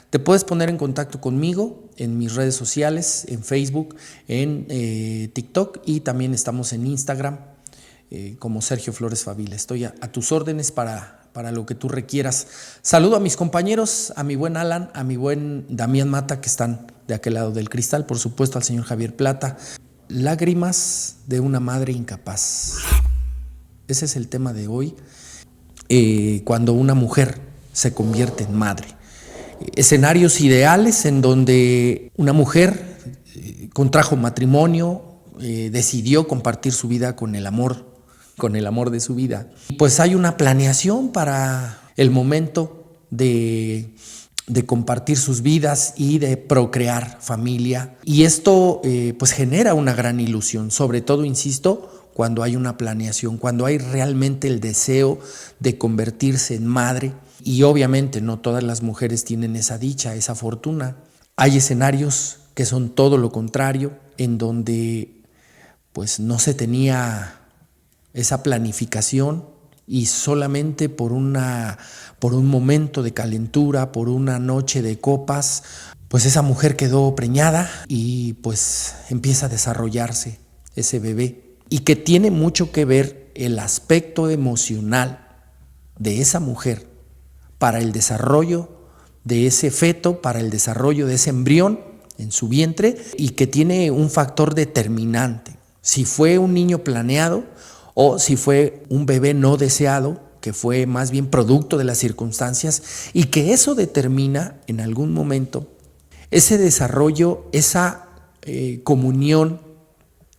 Te puedes poner en contacto conmigo en mis redes sociales, en Facebook, en TikTok, y también estamos en Instagram como Sergio Flores Favila. Estoy a tus órdenes para lo que tú requieras. Saludo a mis compañeros, a mi buen Alan, a mi buen Damián Mata, que están de aquel lado del cristal, por supuesto al señor Javier Plata. Lágrimas de una madre incapaz. Ese es el tema de hoy. Cuando una mujer se convierte en madre. Escenarios ideales en donde una mujer contrajo matrimonio, decidió compartir su vida con el amor de su vida. Pues hay una planeación para el momento de compartir sus vidas y de procrear familia. Y esto pues genera una gran ilusión, sobre todo, insisto, cuando hay una planeación, cuando hay realmente el deseo de convertirse en madre. Y obviamente no todas las mujeres tienen esa dicha, esa fortuna. Hay escenarios que son todo lo contrario, en donde pues no se tenía esa planificación y solamente por un momento de calentura, por una noche de copas, pues esa mujer quedó preñada y pues empieza a desarrollarse ese bebé. Y que tiene mucho que ver el aspecto emocional de esa mujer para el desarrollo de ese feto, para el desarrollo de ese embrión en su vientre, y que tiene un factor determinante. Si fue un niño planeado o si fue un bebé no deseado, que fue más bien producto de las circunstancias, y que eso determina en algún momento ese desarrollo, esa comunión,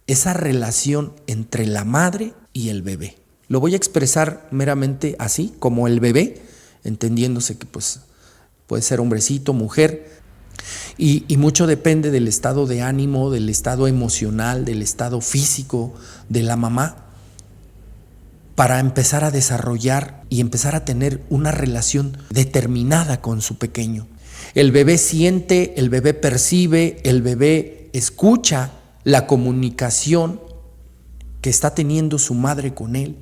esa relación entre la madre y el bebé. Lo voy a expresar meramente así, como el bebé, entendiéndose que pues puede ser hombrecito, mujer, y mucho depende del estado de ánimo, del estado emocional, del estado físico de la mamá, para empezar a desarrollar y empezar a tener una relación determinada con su pequeño. El bebé siente, el bebé percibe, el bebé escucha la comunicación que está teniendo su madre con él.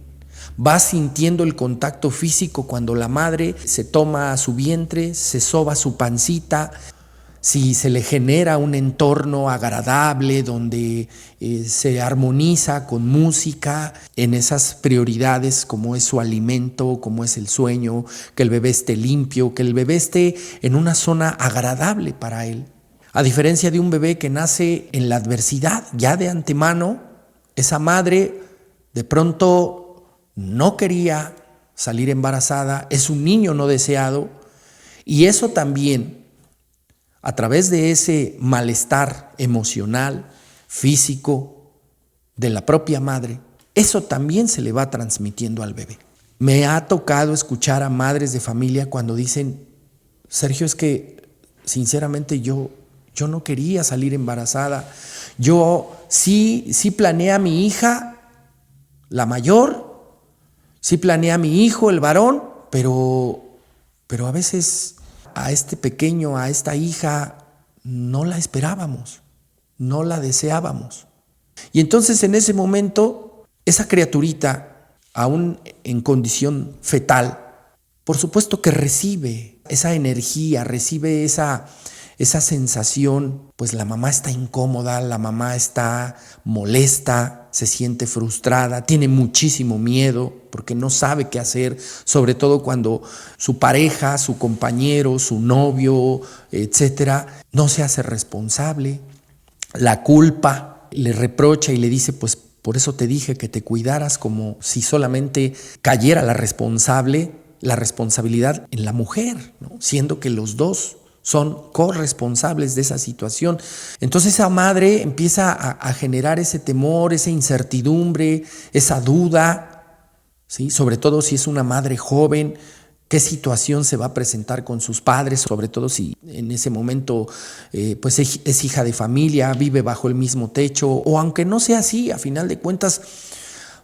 Va sintiendo el contacto físico cuando la madre se toma a su vientre, se soba su pancita, si se le genera un entorno agradable donde se armoniza con música en esas prioridades como es su alimento, como es el sueño, que el bebé esté limpio, que el bebé esté en una zona agradable para él. A diferencia de un bebé que nace en la adversidad, ya de antemano, esa madre de pronto no quería salir embarazada, es un niño no deseado, y eso también, a través de ese malestar emocional, físico, de la propia madre, eso también se le va transmitiendo al bebé. Me ha tocado escuchar a madres de familia cuando dicen: Sergio, es que sinceramente yo no quería salir embarazada. Yo sí planeé a mi hija, la mayor, sí planeé a mi hijo, el varón, pero a veces a este pequeño, a esta hija, no la esperábamos, no la deseábamos. Y entonces en ese momento, esa criaturita, aún en condición fetal, por supuesto que recibe esa energía, recibe esa sensación. Pues la mamá está incómoda, la mamá está molesta, se siente frustrada, tiene muchísimo miedo porque no sabe qué hacer, sobre todo cuando su pareja, su compañero, su novio, etcétera, no se hace responsable. La culpa le reprocha y le dice: pues por eso te dije que te cuidaras, como si solamente cayera la responsabilidad en la mujer, ¿no? Siendo que los dos son corresponsables de esa situación. Entonces esa madre empieza a generar ese temor, esa incertidumbre, esa duda, ¿sí? Sobre todo si es una madre joven, qué situación se va a presentar con sus padres, sobre todo si en ese momento pues es hija de familia, vive bajo el mismo techo, o aunque no sea así, a final de cuentas,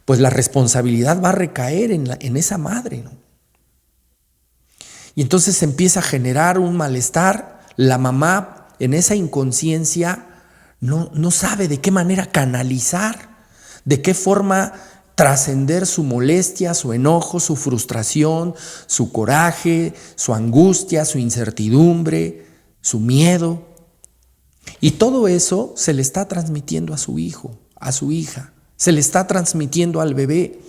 pues la responsabilidad va a recaer en esa madre, ¿no? Y entonces se empieza a generar un malestar. La mamá, en esa inconsciencia, no sabe de qué manera canalizar, de qué forma trascender su molestia, su enojo, su frustración, su coraje, su angustia, su incertidumbre, su miedo. Y todo eso se le está transmitiendo a su hijo, a su hija, se le está transmitiendo al bebé.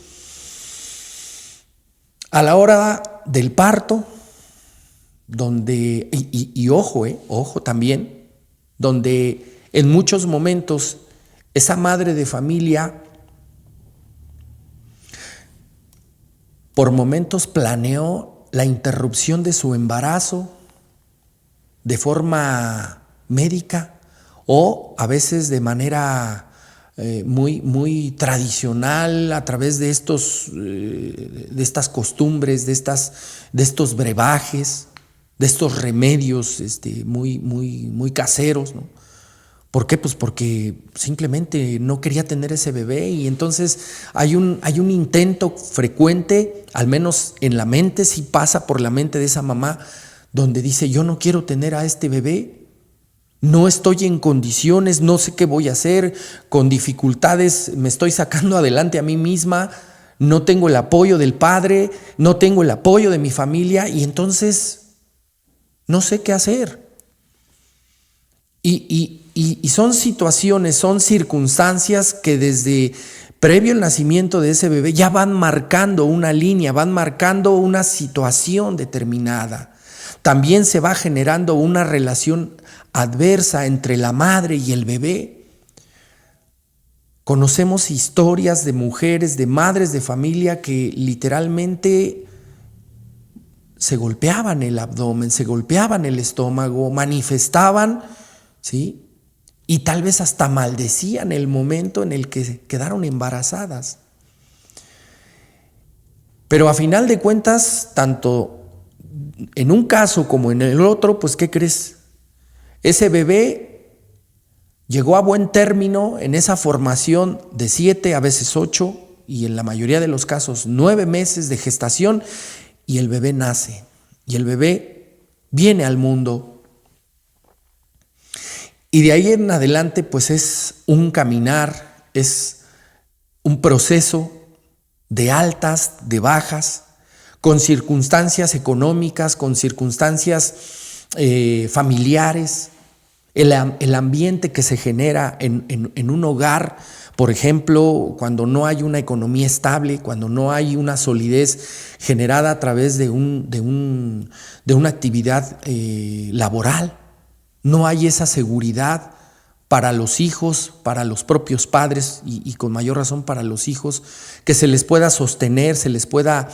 A la hora del parto, donde, ojo también, donde en muchos momentos esa madre de familia por momentos planeó la interrupción de su embarazo de forma médica o a veces de manera muy tradicional a través de estas costumbres, de estos brebajes, de estos remedios muy caseros, ¿no? ¿Por qué? Pues porque simplemente no quería tener ese bebé y entonces hay un intento frecuente, al menos en la mente, sí pasa por la mente de esa mamá, donde dice: yo no quiero tener a este bebé, no estoy en condiciones, no sé qué voy a hacer, con dificultades me estoy sacando adelante a mí misma, no tengo el apoyo del padre, no tengo el apoyo de mi familia y entonces no sé qué hacer. Y son situaciones, son circunstancias que desde previo al nacimiento de ese bebé ya van marcando una línea, van marcando una situación determinada. También se va generando una relación adversa entre la madre y el bebé. Conocemos historias de mujeres, de madres de familia que literalmente se golpeaban el abdomen, se golpeaban el estómago, manifestaban, ¿sí? Y tal vez hasta maldecían el momento en el que quedaron embarazadas. Pero a final de cuentas, tanto en un caso como en el otro, pues ¿qué crees? Ese bebé llegó a buen término en esa formación de 7, a veces 8, y en la mayoría de los casos 9 meses de gestación, y el bebé nace, y el bebé viene al mundo. Y de ahí en adelante, pues es un caminar, es un proceso de altas, de bajas, con circunstancias económicas, con circunstancias familiares, el ambiente que se genera en un hogar, por ejemplo, cuando no hay una economía estable, cuando no hay una solidez generada a través de una actividad laboral. No hay esa seguridad para los hijos, para los propios padres y con mayor razón para los hijos, que se les pueda sostener, se les pueda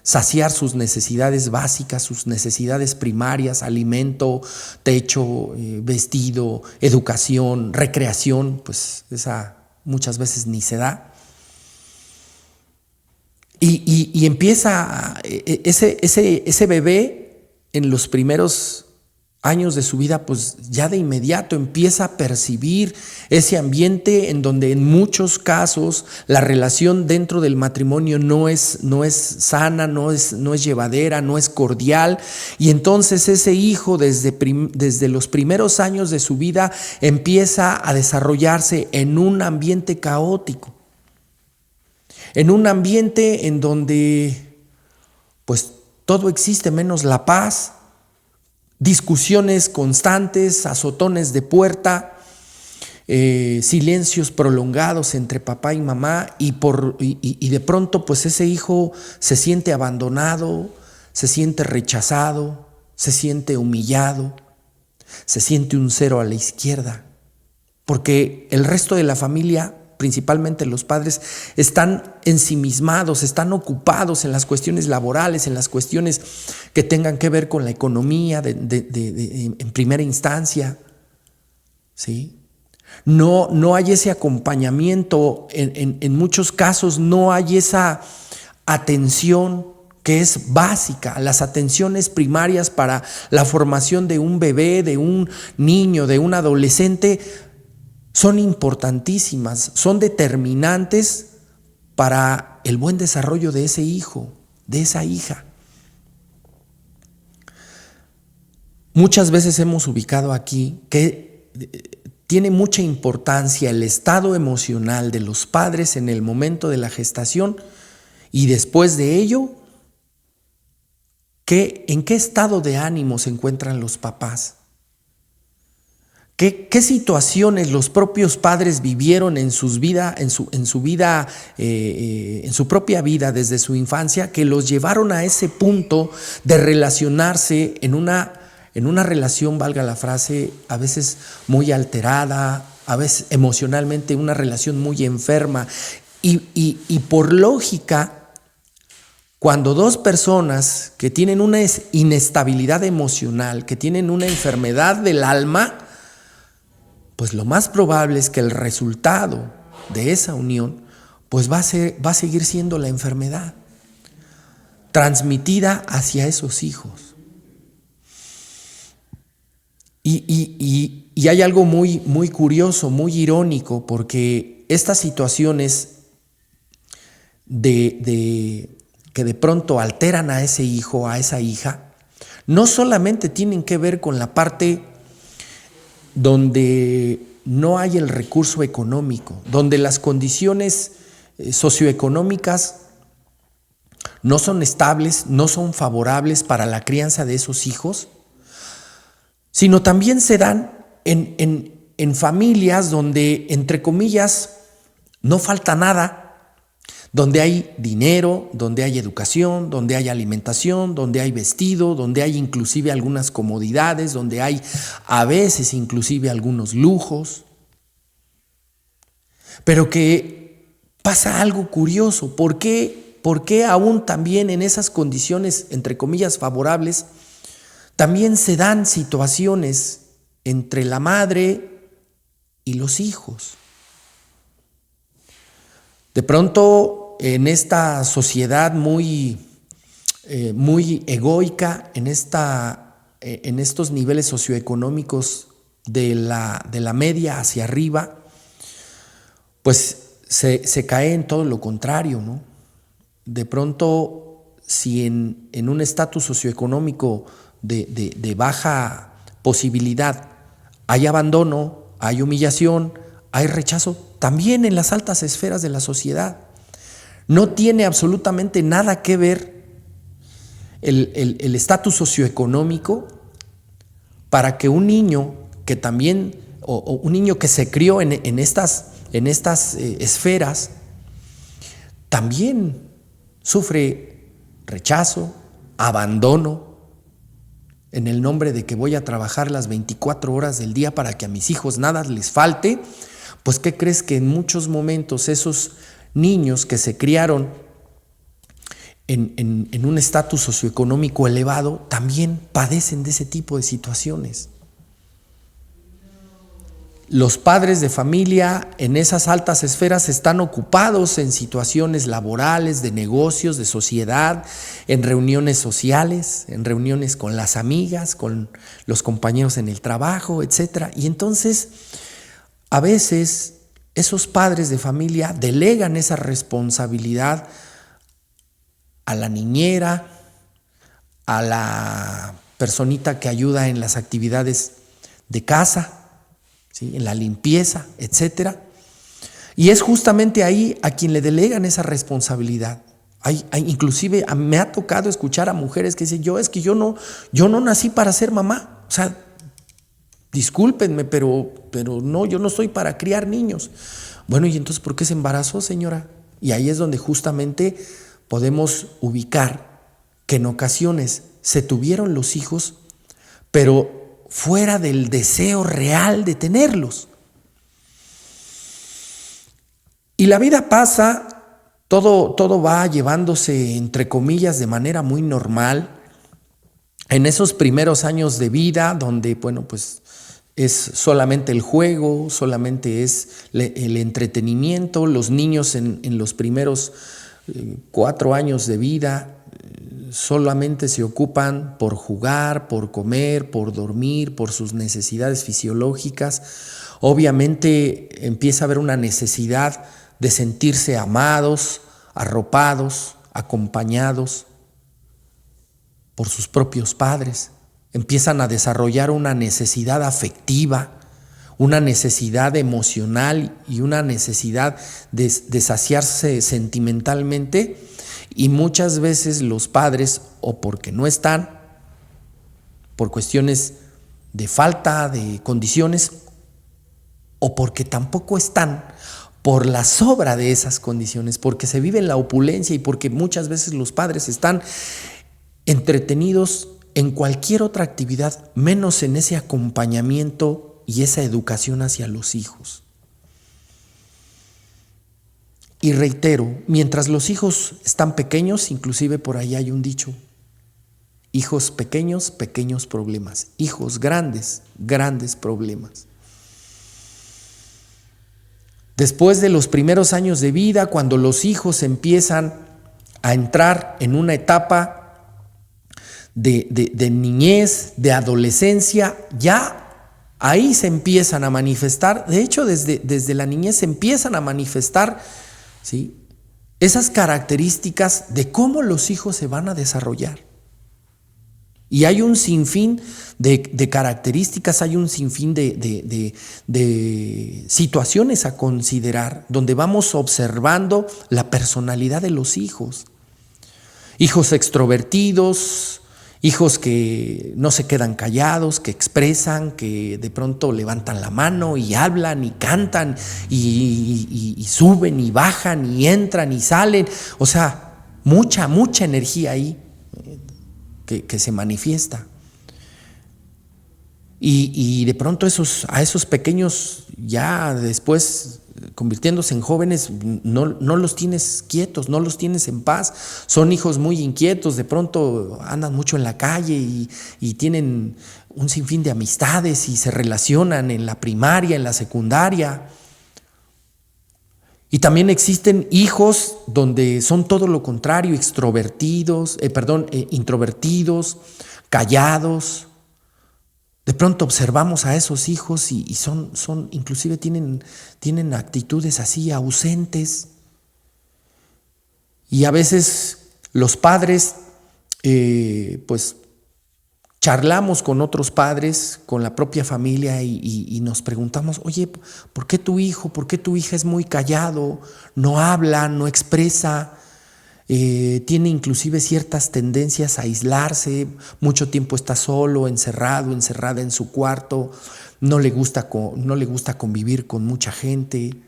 saciar sus necesidades básicas, sus necesidades primarias: alimento, techo, vestido, educación, recreación. Pues esa muchas veces ni se da. Y empieza ese bebé en los primeros años de su vida, pues ya de inmediato empieza a percibir ese ambiente en donde en muchos casos la relación dentro del matrimonio no es sana, no es llevadera, no es cordial, y entonces ese hijo desde los primeros años de su vida empieza a desarrollarse en un ambiente caótico, en un ambiente en donde pues todo existe menos la paz. Discusiones constantes, azotones de puerta, silencios prolongados entre papá y mamá, y de pronto pues ese hijo se siente abandonado, se siente rechazado, se siente humillado, se siente un cero a la izquierda, porque el resto de la familia, principalmente los padres, están ensimismados, están ocupados en las cuestiones laborales, en las cuestiones que tengan que ver con la economía en primera instancia, ¿sí? No hay ese acompañamiento, en muchos casos no hay esa atención que es básica, las atenciones primarias para la formación de un bebé, de un niño, de un adolescente. Son importantísimas, son determinantes para el buen desarrollo de ese hijo, de esa hija. Muchas veces hemos ubicado aquí que tiene mucha importancia el estado emocional de los padres en el momento de la gestación y después de ello, ¿En qué estado de ánimo se encuentran los papás? ¿Qué situaciones los propios padres vivieron en su propia vida desde su infancia que los llevaron a ese punto de relacionarse en una relación, valga la frase, a veces muy alterada, a veces emocionalmente una relación muy enferma? Y por lógica, cuando dos personas que tienen una inestabilidad emocional, que tienen una enfermedad del alma, pues lo más probable es que el resultado de esa unión pues va a seguir siendo la enfermedad transmitida hacia esos hijos. Y hay algo muy, muy curioso, muy irónico, porque estas situaciones que de pronto alteran a ese hijo, a esa hija, no solamente tienen que ver con la parte donde no hay el recurso económico, donde las condiciones socioeconómicas no son estables, no son favorables para la crianza de esos hijos, sino también se dan en familias donde, entre comillas, no falta nada, donde hay dinero, donde hay educación, donde hay alimentación, donde hay vestido, donde hay inclusive algunas comodidades, donde hay a veces inclusive algunos lujos. Pero que pasa algo curioso. ¿Por qué aún también en esas condiciones, entre comillas, favorables, también se dan situaciones entre la madre y los hijos? De pronto, en esta sociedad muy egoica, en estos niveles socioeconómicos de la media hacia arriba, pues se cae en todo lo contrario, ¿no? De pronto, si en un estatus socioeconómico de baja posibilidad hay abandono, hay humillación, hay rechazo, también en las altas esferas de la sociedad. No tiene absolutamente nada que ver el estatus socioeconómico para que un niño que también, o un niño que se crió en estas esferas, también sufre rechazo, abandono, en el nombre de que voy a trabajar las 24 horas del día para que a mis hijos nada les falte. Pues, ¿qué crees? Que en muchos momentos esos niños que se criaron en un estatus socioeconómico elevado también padecen de ese tipo de situaciones. Los padres de familia en esas altas esferas están ocupados en situaciones laborales, de negocios, de sociedad, en reuniones sociales, en reuniones con las amigas, con los compañeros en el trabajo, etc. Y entonces, a veces, esos padres de familia delegan esa responsabilidad a la niñera, a la personita que ayuda en las actividades de casa, ¿sí?, en la limpieza, etc. Y es justamente ahí a quien le delegan esa responsabilidad. Inclusive me ha tocado escuchar a mujeres que dicen, yo no nací para ser mamá. O sea, discúlpenme, pero no, yo no soy para criar niños. Bueno, ¿y entonces por qué se embarazó, señora? Y ahí es donde justamente podemos ubicar que en ocasiones se tuvieron los hijos, pero fuera del deseo real de tenerlos. Y la vida pasa, todo va llevándose, entre comillas, de manera muy normal. En esos primeros años de vida, donde, bueno, pues es solamente el juego, solamente es el entretenimiento. Los niños en los primeros 4 años de vida solamente se ocupan por jugar, por comer, por dormir, por sus necesidades fisiológicas. Obviamente empieza a haber una necesidad de sentirse amados, arropados, acompañados por sus propios padres. Empiezan a desarrollar una necesidad afectiva, una necesidad emocional y una necesidad de saciarse sentimentalmente, y muchas veces los padres o porque no están, por cuestiones de falta de condiciones, o porque tampoco están por la sobra de esas condiciones, porque se vive en la opulencia y porque muchas veces los padres están entretenidos en cualquier otra actividad, menos en ese acompañamiento y esa educación hacia los hijos. Y reitero, mientras los hijos están pequeños, inclusive por ahí hay un dicho: hijos pequeños, pequeños problemas; hijos grandes, grandes problemas. Después de los primeros años de vida, cuando los hijos empiezan a entrar en una etapa de niñez, de adolescencia, ya ahí se empiezan a manifestar. De hecho, desde la niñez se empiezan a manifestar, ¿sí?, esas características de cómo los hijos se van a desarrollar. Y hay un sinfín de características, hay un sinfín de situaciones a considerar, donde vamos observando la personalidad de los hijos. Hijos extrovertidos, hijos que no se quedan callados, que expresan, que de pronto levantan la mano y hablan y cantan y suben y bajan y entran y salen. O sea, mucha energía ahí que se manifiesta. Y de pronto a esos pequeños, ya después convirtiéndose en jóvenes, no los tienes quietos, no los tienes en paz. Son hijos muy inquietos, de pronto andan mucho en la calle y tienen un sinfín de amistades y se relacionan en la primaria, en la secundaria. Y también existen hijos donde son todo lo contrario, introvertidos, callados. De pronto observamos a esos hijos y son inclusive tienen actitudes así ausentes. Y a veces los padres, pues charlamos con otros padres, con la propia familia y nos preguntamos: oye, ¿por qué tu hijo, por qué tu hija es muy callado? No habla, no expresa, tiene inclusive ciertas tendencias a aislarse, mucho tiempo está solo, encerrada en su cuarto, no le gusta convivir con mucha gente,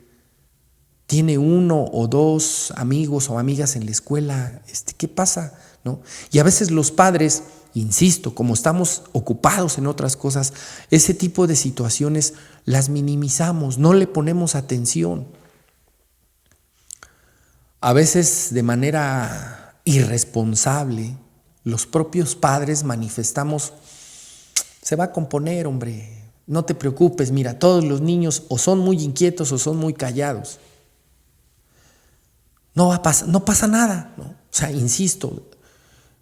tiene 1 o 2 amigos o amigas en la escuela, ¿qué pasa?, ¿no? Y a veces los padres, insisto, como estamos ocupados en otras cosas, ese tipo de situaciones las minimizamos, no le ponemos atención. A veces de manera irresponsable, los propios padres manifestamos: se va a componer, hombre, no te preocupes, mira, todos los niños o son muy inquietos o son muy callados. No pasa nada, ¿no? O sea, insisto,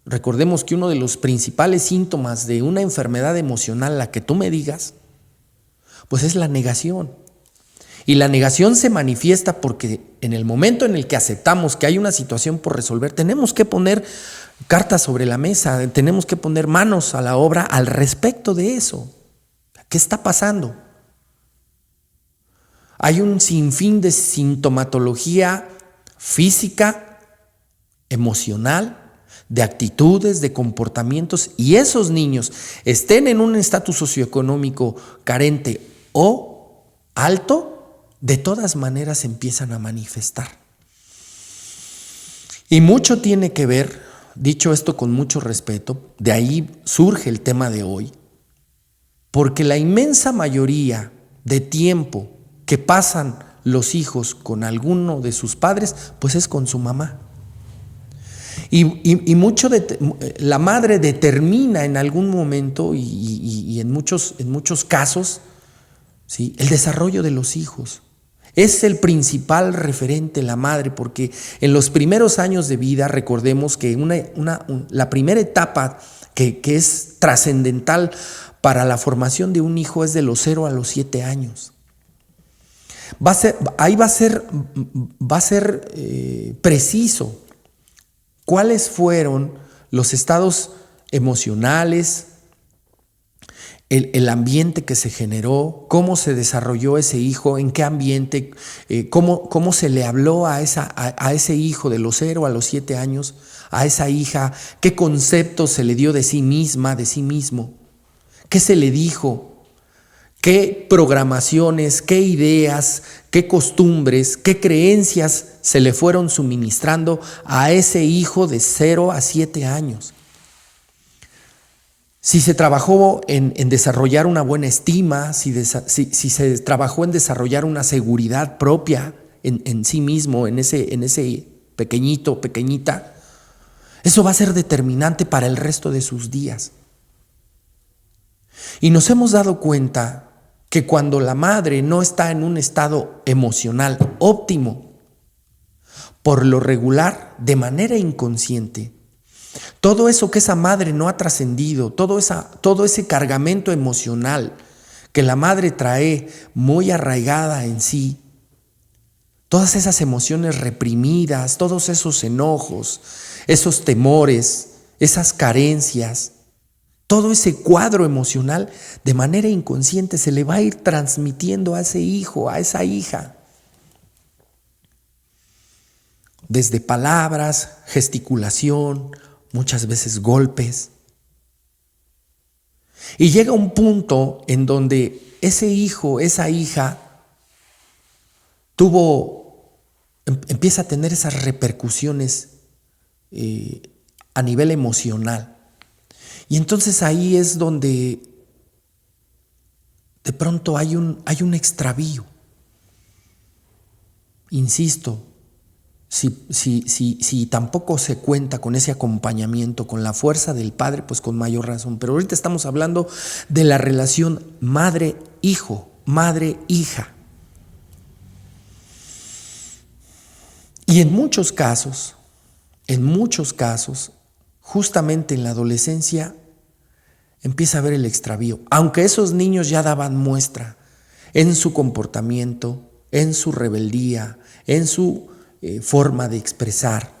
recordemos que uno de los principales síntomas de una enfermedad emocional, la que tú me digas, pues es la negación. Y la negación se manifiesta porque en el momento en el que aceptamos que hay una situación por resolver, tenemos que poner cartas sobre la mesa, tenemos que poner manos a la obra al respecto de eso. ¿Qué está pasando? Hay un sinfín de sintomatología física, emocional, de actitudes, de comportamientos, y esos niños estén en un estatus socioeconómico carente o alto, de todas maneras empiezan a manifestar. Y mucho tiene que ver, dicho esto con mucho respeto, de ahí surge el tema de hoy, porque la inmensa mayoría de tiempo que pasan los hijos con alguno de sus padres, pues es con su mamá. Y la madre determina en algún momento y en muchos casos, ¿sí?, el desarrollo de los hijos. Es el principal referente la madre, porque en los primeros años de vida, recordemos que la primera etapa que es trascendental para la formación de un hijo es de los 0 a los 7 años. Va a ser preciso cuáles fueron los estados emocionales, el ambiente que se generó, cómo se desarrolló ese hijo, en qué ambiente, cómo se le habló a ese hijo de los 0 a los 7 años, a esa hija, qué conceptos se le dio de sí misma, de sí mismo, qué se le dijo, qué programaciones, qué ideas, qué costumbres, qué creencias se le fueron suministrando a ese hijo de 0 a 7 años. Si se trabajó en desarrollar una buena estima, si se trabajó en desarrollar una seguridad propia en sí mismo, en ese pequeñito, pequeñita, eso va a ser determinante para el resto de sus días. Y nos hemos dado cuenta que cuando la madre no está en un estado emocional óptimo, por lo regular, de manera inconsciente, todo eso que esa madre no ha trascendido, todo ese cargamento emocional que la madre trae muy arraigada en sí, todas esas emociones reprimidas, todos esos enojos, esos temores, esas carencias, todo ese cuadro emocional de manera inconsciente se le va a ir transmitiendo a ese hijo, a esa hija. Desde palabras, gesticulación, muchas veces golpes. Y llega un punto en donde ese hijo, esa hija, empieza a tener esas repercusiones a nivel emocional. Y entonces ahí es donde de pronto hay un extravío. Insisto, si tampoco se cuenta con ese acompañamiento, con la fuerza del padre, pues con mayor razón. Pero ahorita estamos hablando de la relación madre-hijo, madre-hija. Y en muchos casos, justamente en la adolescencia, empieza a haber el extravío. Aunque esos niños ya daban muestra en su comportamiento, en su rebeldía, en su forma de expresar.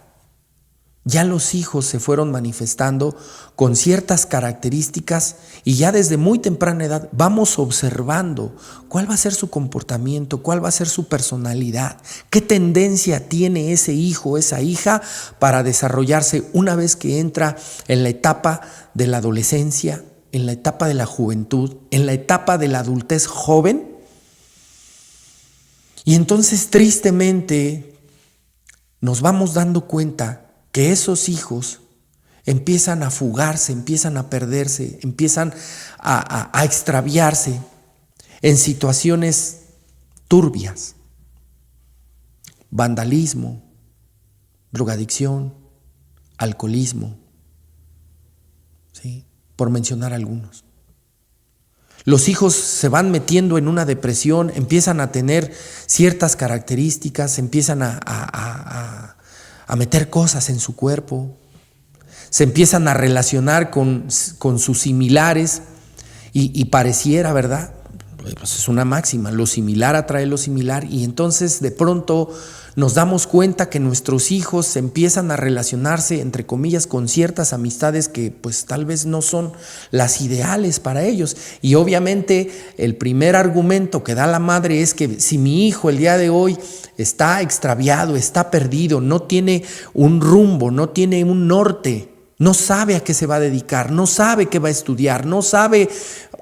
Ya los hijos se fueron manifestando con ciertas características y ya desde muy temprana edad vamos observando cuál va a ser su comportamiento, cuál va a ser su personalidad, qué tendencia tiene ese hijo, esa hija para desarrollarse una vez que entra en la etapa de la adolescencia, en la etapa de la juventud, en la etapa de la adultez joven. Y entonces tristemente nos vamos dando cuenta que esos hijos empiezan a fugarse, empiezan a perderse, empiezan a extraviarse en situaciones turbias. Vandalismo, drogadicción, alcoholismo, ¿sí? Por mencionar algunos. Los hijos se van metiendo en una depresión, empiezan a tener ciertas características, empiezan a meter cosas en su cuerpo, se empiezan a relacionar con sus similares y pareciera, ¿verdad? Pues es una máxima, lo similar atrae lo similar, y entonces de pronto nos damos cuenta que nuestros hijos empiezan a relacionarse, entre comillas, con ciertas amistades que pues tal vez no son las ideales para ellos. Y obviamente el primer argumento que da la madre es que si mi hijo el día de hoy está extraviado, está perdido, no tiene un rumbo, no tiene un norte, no sabe a qué se va a dedicar, no sabe qué va a estudiar, no sabe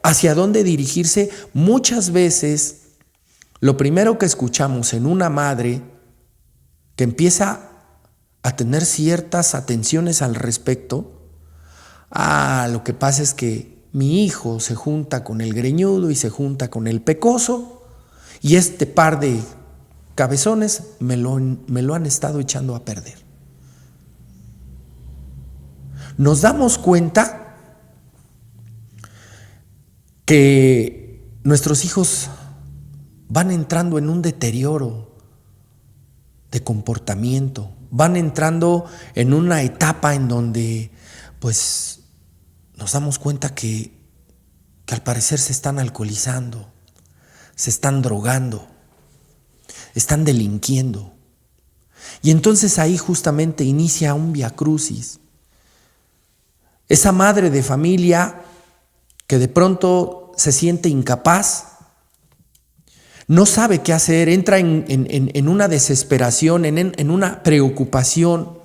hacia dónde dirigirse, muchas veces lo primero que escuchamos en una madre que empieza a tener ciertas atenciones al respecto, lo que pasa es que mi hijo se junta con el greñudo y se junta con el pecoso, y este par de cabezones me lo han estado echando a perder. Nos damos cuenta que nuestros hijos van entrando en un deterioro de comportamiento, van entrando en una etapa en donde pues nos damos cuenta que al parecer se están alcoholizando, se están drogando, están delinquiendo. Y entonces ahí justamente inicia un viacrucis. Esa madre de familia que de pronto se siente incapaz, no sabe qué hacer, entra en una desesperación, en una preocupación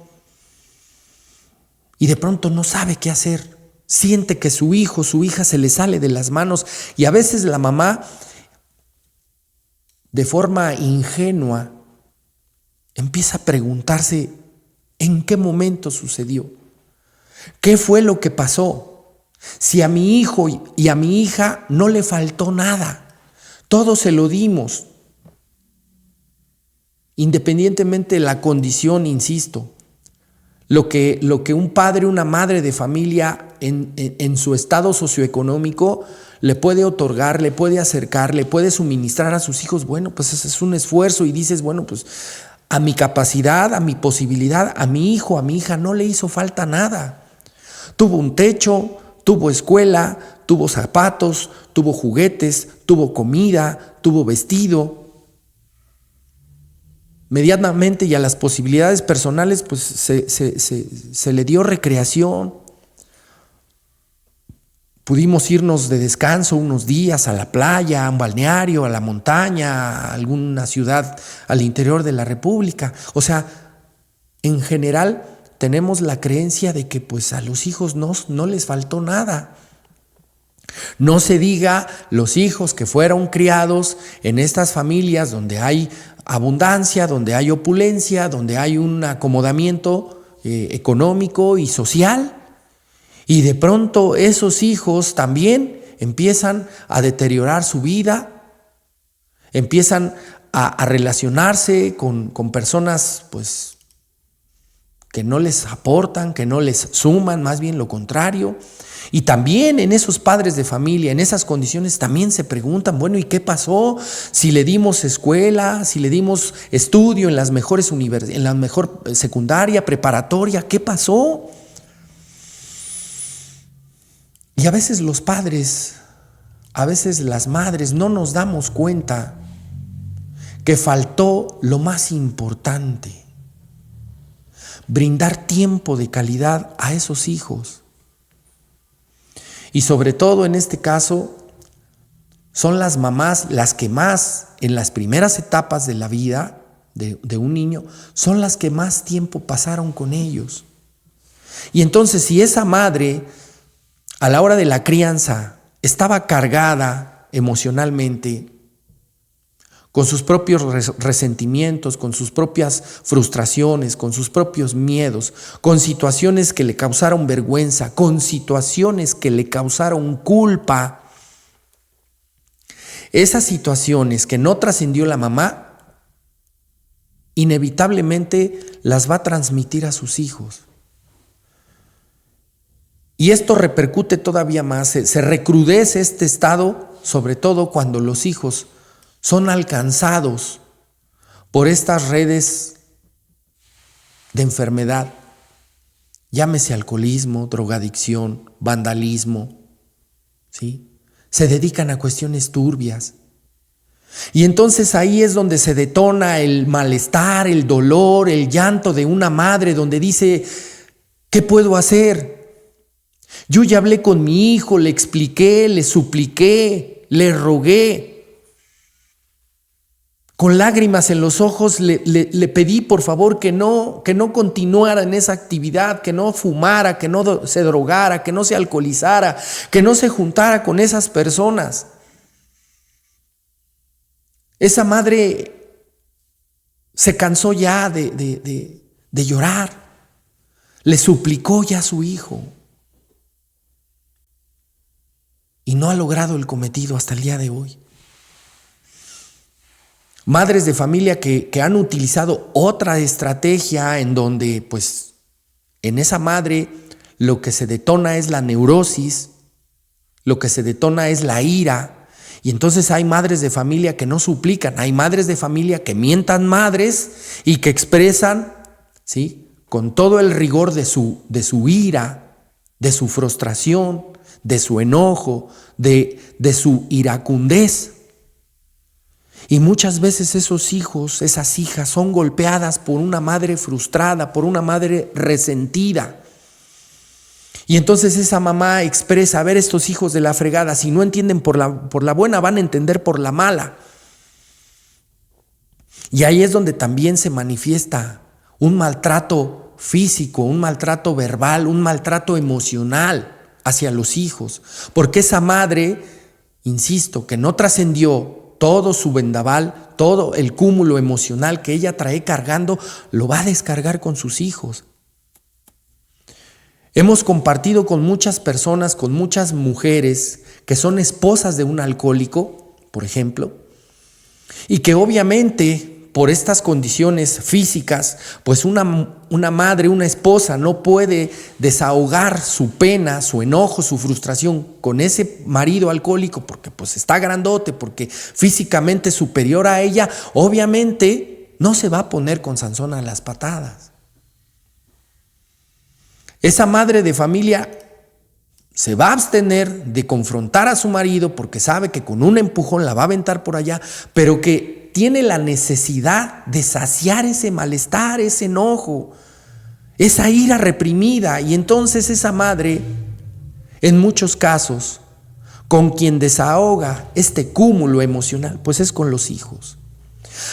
y de pronto no sabe qué hacer. Siente que su hijo, su hija se le sale de las manos y a veces la mamá, de forma ingenua, empieza a preguntarse en qué momento sucedió, qué fue lo que pasó, si a mi hijo y a mi hija no le faltó nada, todo se lo dimos, independientemente de la condición, insisto. Lo que un padre, una madre de familia en su estado socioeconómico le puede otorgar, le puede acercar, le puede suministrar a sus hijos, bueno, pues es un esfuerzo y dices, bueno, pues a mi capacidad, a mi posibilidad, a mi hijo, a mi hija no le hizo falta nada. Tuvo un techo, tuvo escuela, tuvo zapatos, tuvo juguetes, tuvo comida, tuvo vestido. Medianamente y a las posibilidades personales, pues se le dio recreación. Pudimos irnos de descanso unos días a la playa, a un balneario, a la montaña, a alguna ciudad al interior de la República. O sea, en general tenemos la creencia de que pues a los hijos no les faltó nada. No se diga los hijos que fueron criados en estas familias donde hay abundancia, donde hay opulencia, donde hay un acomodamiento económico y social. Y de pronto esos hijos también empiezan a deteriorar su vida, empiezan a relacionarse con personas pues que no les aportan, que no les suman, más bien lo contrario. Y también en esos padres de familia, en esas condiciones, también se preguntan, bueno, ¿y qué pasó? Si le dimos escuela, si le dimos estudio en las mejores en la mejor secundaria, preparatoria, ¿qué pasó? Y a veces los padres, a veces las madres, no nos damos cuenta que faltó lo más importante: brindar tiempo de calidad a esos hijos. Y sobre todo en este caso, son las mamás las que más, en las primeras etapas de la vida de un niño, son las que más tiempo pasaron con ellos. Y entonces, si esa madre, a la hora de la crianza, estaba cargada emocionalmente, con sus propios resentimientos, con sus propias frustraciones, con sus propios miedos, con situaciones que le causaron vergüenza, con situaciones que le causaron culpa. Esas situaciones que no trascendió la mamá, inevitablemente las va a transmitir a sus hijos. Y esto repercute todavía más, se recrudece este estado, sobre todo cuando los hijos son alcanzados por estas redes de enfermedad, llámese alcoholismo, drogadicción, vandalismo, ¿sí? Se dedican a cuestiones turbias. Y entonces ahí es donde se detona el malestar, el dolor, el llanto de una madre, donde dice, ¿qué puedo hacer? Yo ya hablé con mi hijo, le expliqué, le supliqué, le rogué. Con lágrimas en los ojos le pedí por favor que no continuara en esa actividad, que no fumara, que no se drogara, que no se alcoholizara, que no se juntara con esas personas. Esa madre se cansó ya de llorar, le suplicó ya a su hijo y no ha logrado el cometido hasta el día de hoy. Madres de familia que han utilizado otra estrategia en donde, pues, en esa madre lo que se detona es la neurosis, lo que se detona es la ira. Y entonces hay madres de familia que no suplican, hay madres de familia que mientan madres y que expresan, ¿sí?, con todo el rigor de su ira, de su frustración, de su enojo, de su iracundez. Y muchas veces esos hijos, esas hijas son golpeadas por una madre frustrada, por una madre resentida. Y entonces esa mamá expresa, a ver, estos hijos de la fregada, si no entienden por la buena, van a entender por la mala. Y ahí es donde también se manifiesta un maltrato físico, un maltrato verbal, un maltrato emocional hacia los hijos. Porque esa madre, insisto, que no trascendió todo su vendaval, todo el cúmulo emocional que ella trae cargando, lo va a descargar con sus hijos. Hemos compartido con muchas personas, con muchas mujeres que son esposas de un alcohólico, por ejemplo, y que obviamente por estas condiciones físicas, pues una madre, una esposa no puede desahogar su pena, su enojo, su frustración con ese marido alcohólico porque pues está grandote, porque físicamente es superior a ella, obviamente no se va a poner con Sansón a las patadas. Esa madre de familia se va a abstener de confrontar a su marido porque sabe que con un empujón la va a aventar por allá, pero que tiene la necesidad de saciar ese malestar, ese enojo, esa ira reprimida. Y entonces esa madre, en muchos casos, con quien desahoga este cúmulo emocional, pues es con los hijos.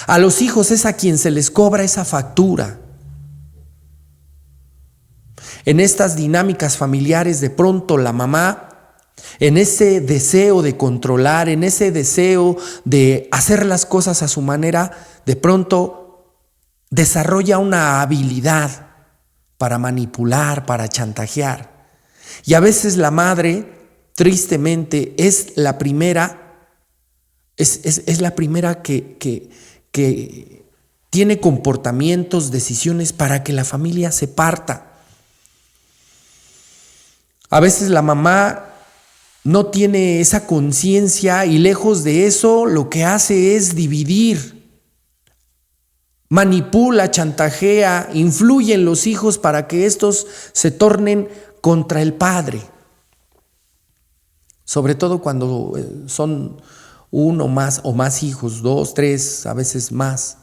A los hijos es a quien se les cobra esa factura. En estas dinámicas familiares, de pronto la mamá, en ese deseo de controlar, en ese deseo de hacer las cosas a su manera, de pronto desarrolla una habilidad para manipular, para chantajear. Y a veces la madre, tristemente, es la primera, es la primera que tiene comportamientos, decisiones para que la familia se parta. A veces la mamá no tiene esa conciencia y lejos de eso lo que hace es dividir, manipula, chantajea, influye en los hijos para que estos se tornen contra el padre. Sobre todo cuando son uno más o más hijos, 2, 3, a veces más.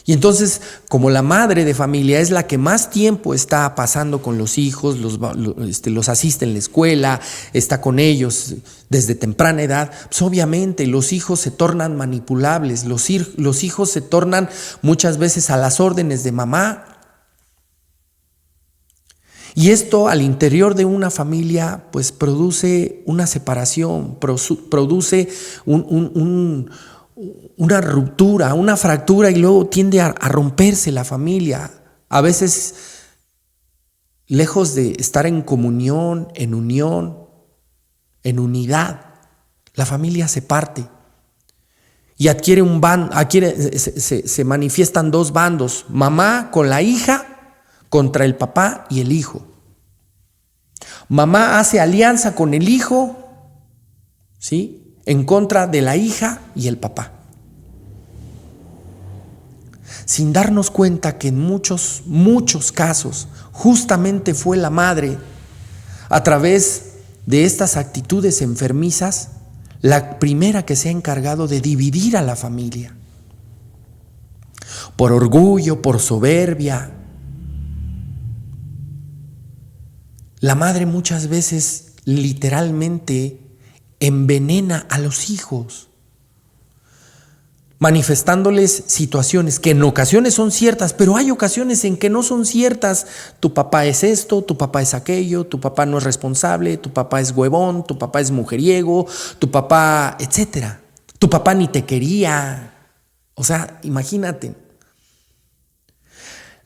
Y entonces, como la madre de familia es la que más tiempo está pasando con los hijos, los asiste en la escuela, está con ellos desde temprana edad, pues obviamente los hijos se tornan manipulables, los hijos se tornan muchas veces a las órdenes de mamá. Y esto al interior de una familia pues produce una separación, produce una ruptura, una fractura y luego tiende a romperse la familia. A veces, lejos de estar en comunión, en unión, en unidad, la familia se parte y adquiere un bando, se manifiestan dos bandos, mamá con la hija contra el papá y el hijo. Mamá hace alianza con el hijo, ¿sí?, en contra de la hija y el papá, sin darnos cuenta que en muchos casos justamente fue la madre, a través de estas actitudes enfermizas, la primera que se ha encargado de dividir a la familia, por orgullo, por soberbia. La madre muchas veces literalmente envenena a los hijos, manifestándoles situaciones que en ocasiones son ciertas, pero hay ocasiones en que no son ciertas. Tu papá es esto, tu papá es aquello, tu papá no es responsable, tu papá es huevón, tu papá es mujeriego, tu papá, etcétera. Tu papá ni te quería. O sea, imagínate.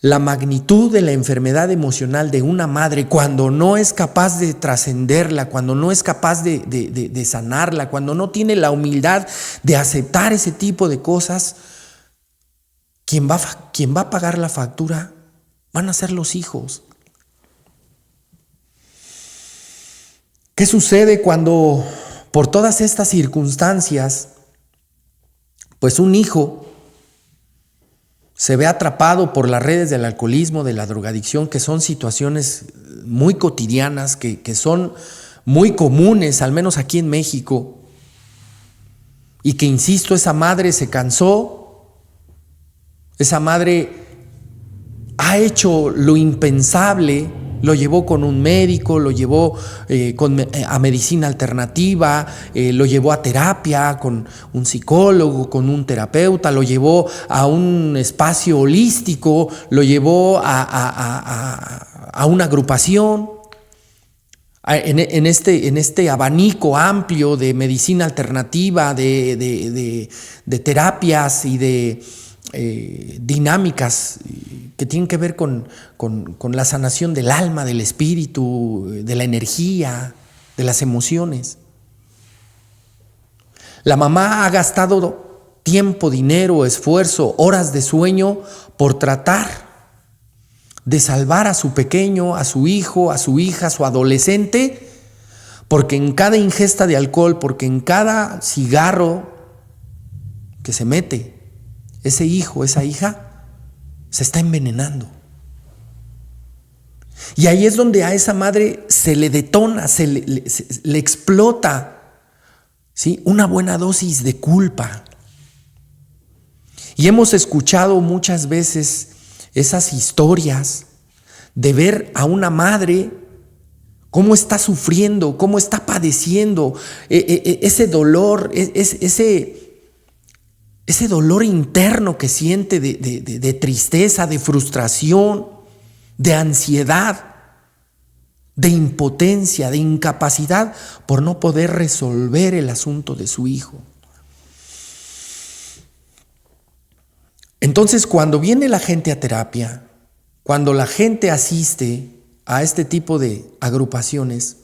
La magnitud de la enfermedad emocional de una madre cuando no es capaz de trascenderla, cuando no es capaz de sanarla, cuando no tiene la humildad de aceptar ese tipo de cosas, quien va a pagar la factura van a ser los hijos. ¿Qué sucede cuando por todas estas circunstancias, pues un hijo se ve atrapado por las redes del alcoholismo, de la drogadicción, que son situaciones muy cotidianas, que son muy comunes, al menos aquí en México, y que, insisto, esa madre se cansó, esa madre ha hecho lo impensable, Lo llevó con un médico, lo llevó a medicina alternativa, lo llevó a terapia con un psicólogo, con un terapeuta, lo llevó a un espacio holístico, lo llevó a una agrupación. En este abanico amplio de medicina alternativa, de terapias y de dinámicas que tienen que ver con la sanación del alma, del espíritu, de la energía, de las emociones. La mamá ha gastado tiempo, dinero, esfuerzo, horas de sueño por tratar de salvar a su pequeño, a su hijo, a su hija, a su adolescente, porque en cada ingesta de alcohol, porque en cada cigarro que se mete, ese hijo, esa hija, se está envenenando. Y ahí es donde a esa madre se le detona, se le explota, ¿sí?, una buena dosis de culpa. Y hemos escuchado muchas veces esas historias de ver a una madre cómo está sufriendo, cómo está padeciendo ese dolor, ese dolor interno que siente de tristeza, de frustración, de ansiedad, de impotencia, de incapacidad por no poder resolver el asunto de su hijo. Entonces, cuando viene la gente a terapia, cuando la gente asiste a este tipo de agrupaciones,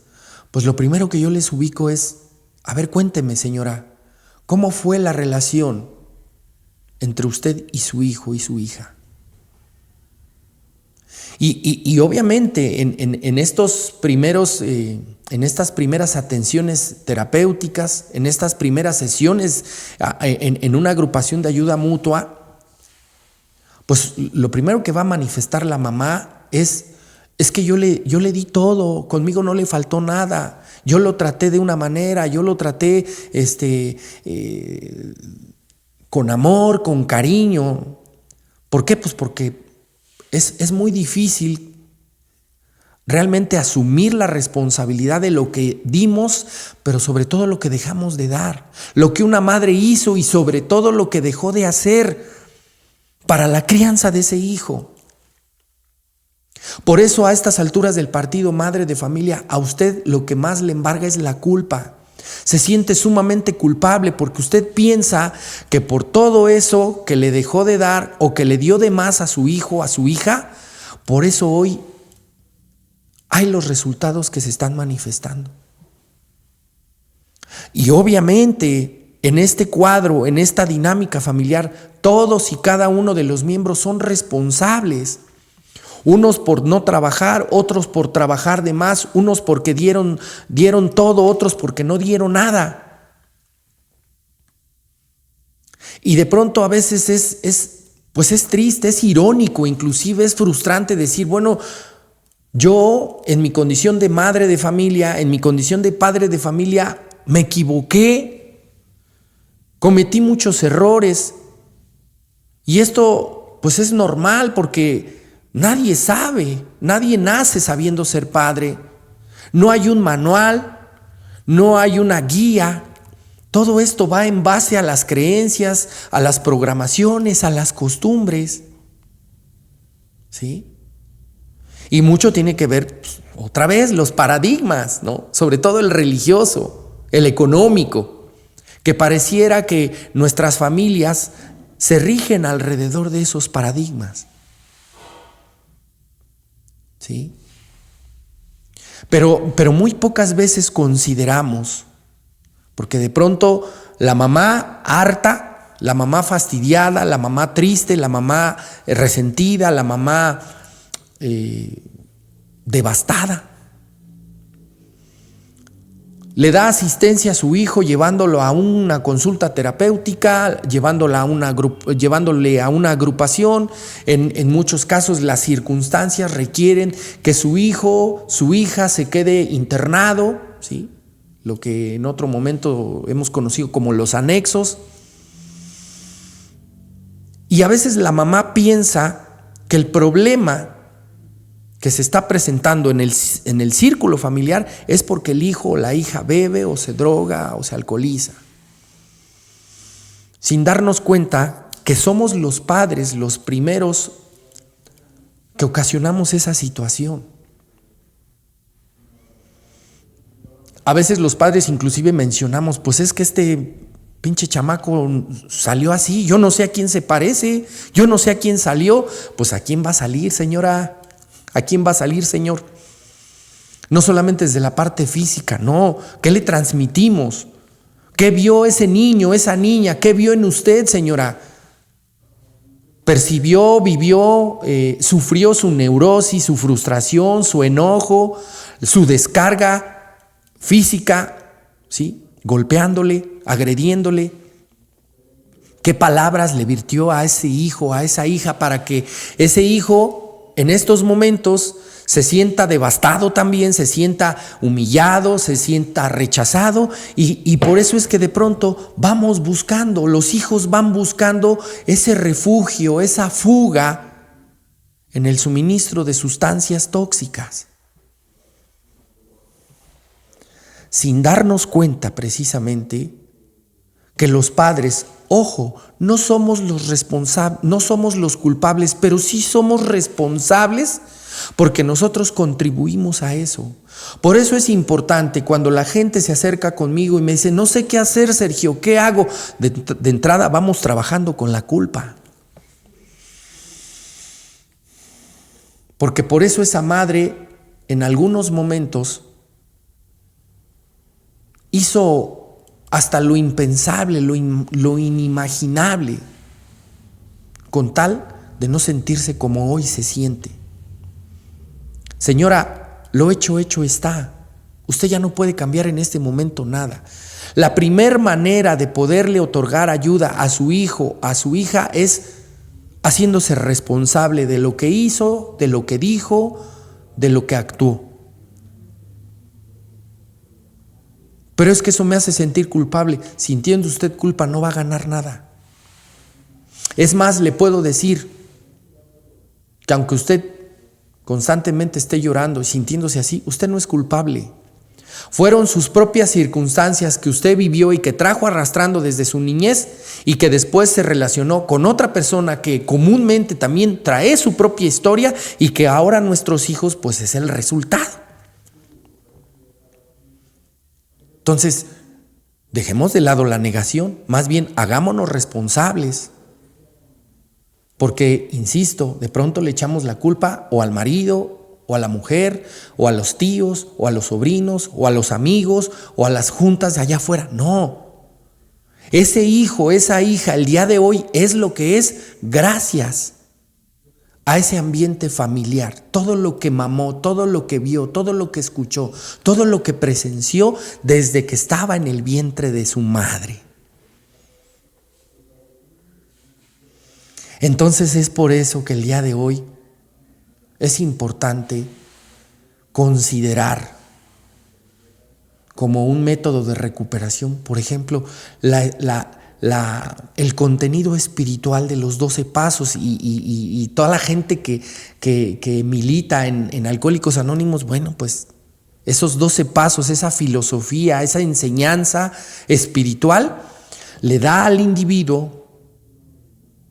pues lo primero que yo les ubico es, a ver, cuénteme, señora, ¿cómo fue la relación entre usted y su hijo y su hija? Y obviamente en estos primeros, en estas primeras atenciones terapéuticas, en estas primeras sesiones en una agrupación de ayuda mutua, pues lo primero que va a manifestar la mamá es que yo le di todo, conmigo no le faltó nada, yo lo traté de una manera, yo lo traté con amor, con cariño. ¿Por qué? Pues porque es muy difícil realmente asumir la responsabilidad de lo que dimos, pero sobre todo lo que dejamos de dar, lo que una madre hizo y sobre todo lo que dejó de hacer para la crianza de ese hijo. Por eso a estas alturas del partido, madre de familia, a usted lo que más le embarga es la culpa. Se siente sumamente culpable porque usted piensa que por todo eso que le dejó de dar o que le dio de más a su hijo, a su hija, por eso hoy hay los resultados que se están manifestando. Y obviamente en este cuadro, en esta dinámica familiar, todos y cada uno de los miembros son responsables. Unos por no trabajar, otros por trabajar de más, unos porque dieron todo, otros porque no dieron nada. Y de pronto a veces es triste, es irónico, inclusive es frustrante decir, bueno, yo en mi condición de madre de familia, en mi condición de padre de familia, me equivoqué. Cometí muchos errores y esto pues es normal porque nadie sabe, nadie nace sabiendo ser padre. No hay un manual, no hay una guía. Todo esto va en base a las creencias, a las programaciones, a las costumbres. ¿Sí? Y mucho tiene que ver, pues, otra vez, los paradigmas, ¿no? Sobre todo el religioso, el económico, que pareciera que nuestras familias se rigen alrededor de esos paradigmas. ¿Sí? Pero muy pocas veces consideramos, porque de pronto la mamá harta, la mamá fastidiada, la mamá triste, la mamá resentida, la mamá devastada, le da asistencia a su hijo llevándolo a una consulta terapéutica, llevándole a una agrupación. En muchos casos las circunstancias requieren que su hijo, su hija se quede internado, ¿sí? Lo que en otro momento hemos conocido como los anexos. Y a veces la mamá piensa que el problema que se está presentando en el círculo familiar es porque el hijo o la hija bebe o se droga o se alcoholiza. Sin darnos cuenta que somos los padres los primeros que ocasionamos esa situación. A veces los padres inclusive mencionamos, pues es que este pinche chamaco salió así, yo no sé a quién se parece, yo no sé a quién salió. Pues ¿a quién va a salir, señora? ¿A quién va a salir, señor? No solamente desde la parte física, no. ¿Qué le transmitimos? ¿Qué vio ese niño, esa niña? ¿Qué vio en usted, señora? Percibió, vivió, sufrió su neurosis, su frustración, su enojo, su descarga física, ¿sí? Golpeándole, agrediéndole. ¿Qué palabras le virtió a ese hijo, a esa hija, para que ese hijo en estos momentos se sienta devastado también, se sienta humillado, se sienta rechazado? Y por eso es que de pronto vamos buscando, los hijos van buscando ese refugio, esa fuga en el suministro de sustancias tóxicas, sin darnos cuenta precisamente que los padres, ojo, no somos los responsables, no somos los culpables, pero sí somos responsables porque nosotros contribuimos a eso. Por eso es importante cuando la gente se acerca conmigo y me dice, no sé qué hacer, Sergio, ¿qué hago? De entrada vamos trabajando con la culpa. Porque por eso esa madre en algunos momentos hizo hasta lo impensable, lo inimaginable, con tal de no sentirse como hoy se siente. Señora, lo hecho está. Usted ya no puede cambiar en este momento nada. La primer manera de poderle otorgar ayuda a su hijo, a su hija, es haciéndose responsable de lo que hizo, de lo que dijo, de lo que actuó. Pero es que eso me hace sentir culpable. Sintiendo usted culpa no va a ganar nada. Es más, le puedo decir que aunque usted constantemente esté llorando y sintiéndose así, usted no es culpable. Fueron sus propias circunstancias que usted vivió y que trajo arrastrando desde su niñez y que después se relacionó con otra persona que comúnmente también trae su propia historia y que ahora nuestros hijos pues es el resultado. Entonces, dejemos de lado la negación, más bien hagámonos responsables. Porque, insisto, de pronto le echamos la culpa o al marido, o a la mujer, o a los tíos, o a los sobrinos, o a los amigos, o a las juntas de allá afuera. No. Ese hijo, esa hija, el día de hoy es lo que es gracias a ese ambiente familiar, todo lo que mamó, todo lo que vio, todo lo que escuchó, todo lo que presenció desde que estaba en el vientre de su madre. Entonces es por eso que el día de hoy es importante considerar como un método de recuperación, por ejemplo, el contenido espiritual de los 12 pasos y toda la gente que milita en Alcohólicos Anónimos, bueno, pues esos 12 pasos, esa filosofía, esa enseñanza espiritual le da al individuo,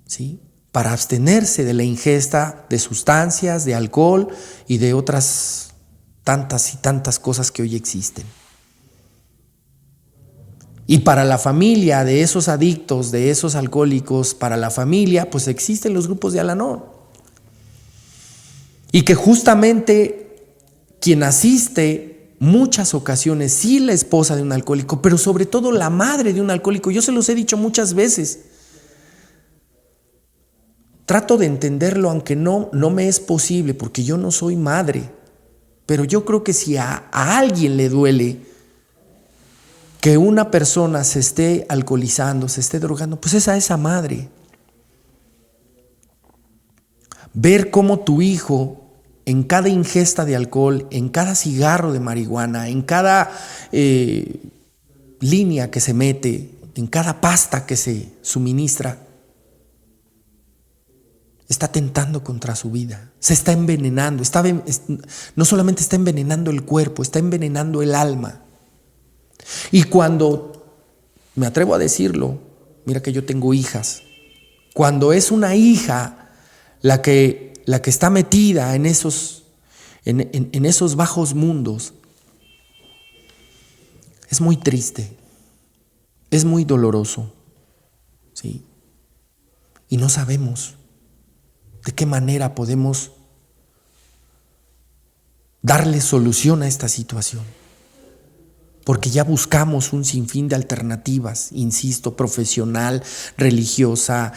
¿sí?, para abstenerse de la ingesta de sustancias, de alcohol y de otras tantas y tantas cosas que hoy existen. Y para la familia de esos adictos, de esos alcohólicos, para la familia, pues existen los grupos de Al-Anon. Y que justamente quien asiste muchas ocasiones, sí, la esposa de un alcohólico, pero sobre todo la madre de un alcohólico. Yo se los he dicho muchas veces. Trato de entenderlo, aunque no me es posible, porque yo no soy madre. Pero yo creo que si a alguien le duele que una persona se esté alcoholizando, se esté drogando, pues es a esa madre. Ver cómo tu hijo, en cada ingesta de alcohol, en cada cigarro de marihuana, en cada línea que se mete, en cada pasta que se suministra, está atentando contra su vida, se está envenenando, no solamente está envenenando el cuerpo, está envenenando el alma. Y cuando, me atrevo a decirlo, mira que yo tengo hijas, cuando es una hija la que está metida en esos bajos mundos, es muy triste, es muy doloroso, ¿sí? Y no sabemos de qué manera podemos darle solución a esta situación. Porque ya buscamos un sinfín de alternativas, insisto, profesional, religiosa,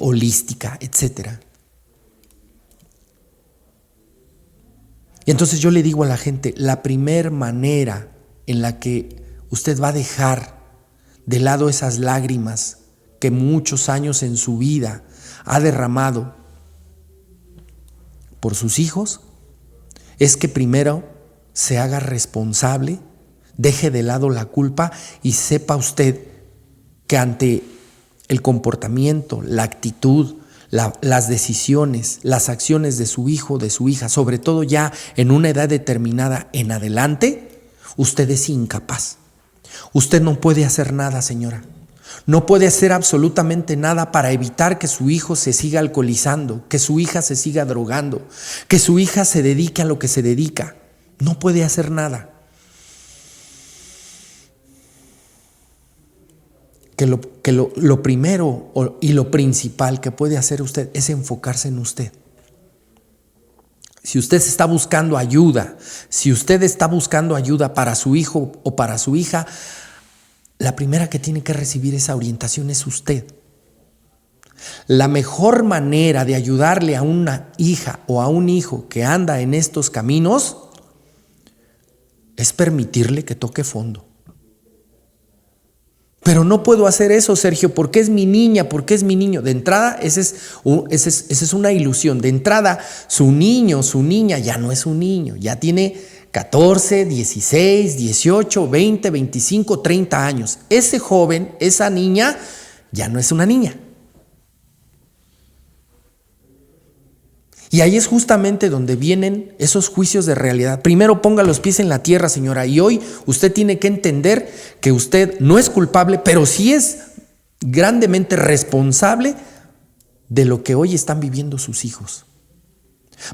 holística, etc. Y entonces yo le digo a la gente, la primer manera en la que usted va a dejar de lado esas lágrimas que muchos años en su vida ha derramado por sus hijos, es que primero se haga responsable, deje de lado la culpa y sepa usted que ante el comportamiento, la actitud, las decisiones, las acciones de su hijo, de su hija, sobre todo ya en una edad determinada en adelante, usted es incapaz. Usted no puede hacer nada, señora. No puede hacer absolutamente nada para evitar que su hijo se siga alcoholizando, que su hija se siga drogando, que su hija se dedique a lo que se dedica. No puede hacer nada. Lo primero y lo principal que puede hacer usted es enfocarse en usted. Si usted está buscando ayuda, para su hijo o para su hija, la primera que tiene que recibir esa orientación es usted. La mejor manera de ayudarle a una hija o a un hijo que anda en estos caminos es permitirle que toque fondo. Pero no puedo hacer eso, Sergio, porque es mi niña, porque es mi niño. De entrada, esa es una ilusión. De entrada, su niño, su niña ya no es un niño, ya tiene 14, 16, 18, 20, 25, 30 años. Ese joven, esa niña, ya no es una niña. Y ahí es justamente donde vienen esos juicios de realidad. Primero ponga los pies en la tierra, señora, y hoy usted tiene que entender que usted no es culpable, pero sí es grandemente responsable de lo que hoy están viviendo sus hijos.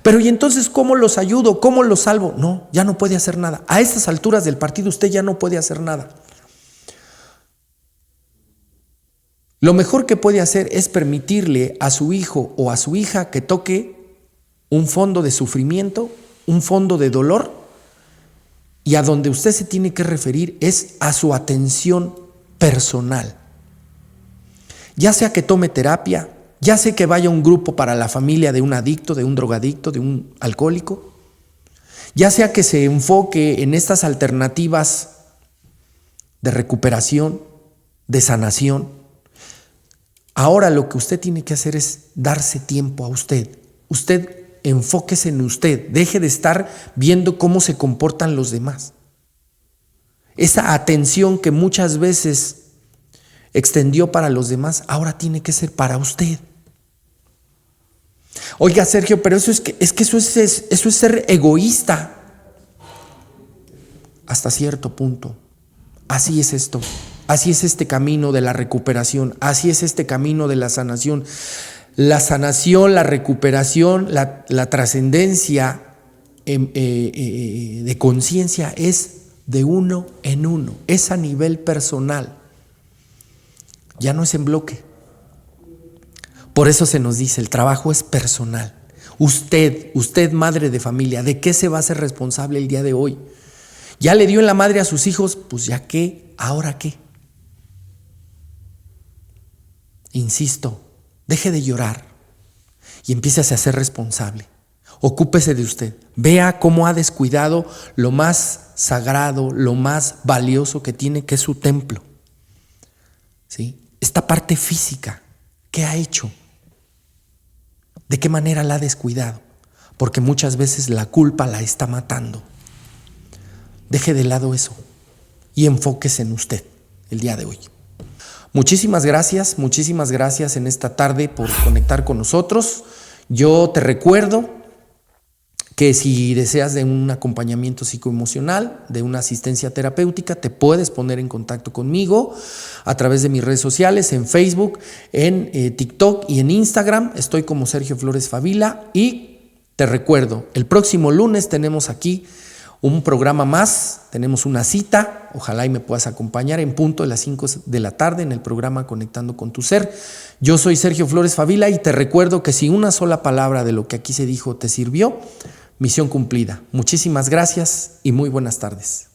Pero ¿y entonces cómo los ayudo? ¿Cómo los salvo? No, ya no puede hacer nada. A estas alturas del partido usted ya no puede hacer nada. Lo mejor que puede hacer es permitirle a su hijo o a su hija que toque un fondo de sufrimiento, un fondo de dolor, y a donde usted se tiene que referir es a su atención personal. Ya sea que tome terapia, ya sea que vaya a un grupo para la familia de un adicto, de un drogadicto, de un alcohólico, ya sea que se enfoque en estas alternativas de recuperación, de sanación. Ahora lo que usted tiene que hacer es darse tiempo a usted. Usted enfóquese en usted, deje de estar viendo cómo se comportan los demás. Esa atención que muchas veces extendió para los demás, ahora tiene que ser para usted. Oiga, Sergio, pero eso es ser egoísta. Hasta cierto punto. Así es esto. Así es este camino de la recuperación. Así es este camino de la sanación. La sanación, la recuperación, la trascendencia de conciencia es de uno en uno, es a nivel personal, ya no es en bloque. Por eso se nos dice, el trabajo es personal. Usted madre de familia, ¿de qué se va a hacer responsable el día de hoy? ¿Ya le dio en la madre a sus hijos? Pues ya qué, ¿ahora qué? Insisto, deje de llorar y empiece a ser responsable. Ocúpese de usted. Vea cómo ha descuidado lo más sagrado, lo más valioso que tiene, que es su templo. ¿Sí? Esta parte física, ¿qué ha hecho? ¿De qué manera la ha descuidado? Porque muchas veces la culpa la está matando. Deje de lado eso y enfóquese en usted el día de hoy. Muchísimas gracias en esta tarde por conectar con nosotros. Yo te recuerdo que si deseas de un acompañamiento psicoemocional, de una asistencia terapéutica, te puedes poner en contacto conmigo a través de mis redes sociales, en Facebook, en TikTok y en Instagram. Estoy como Sergio Flores Favila y te recuerdo, el próximo lunes tenemos aquí un programa más, tenemos una cita, ojalá y me puedas acompañar en punto de las 5 de la tarde en el programa Conectando con tu Ser. Yo soy Sergio Flores Favila y te recuerdo que si una sola palabra de lo que aquí se dijo te sirvió, misión cumplida. Muchísimas gracias y muy buenas tardes.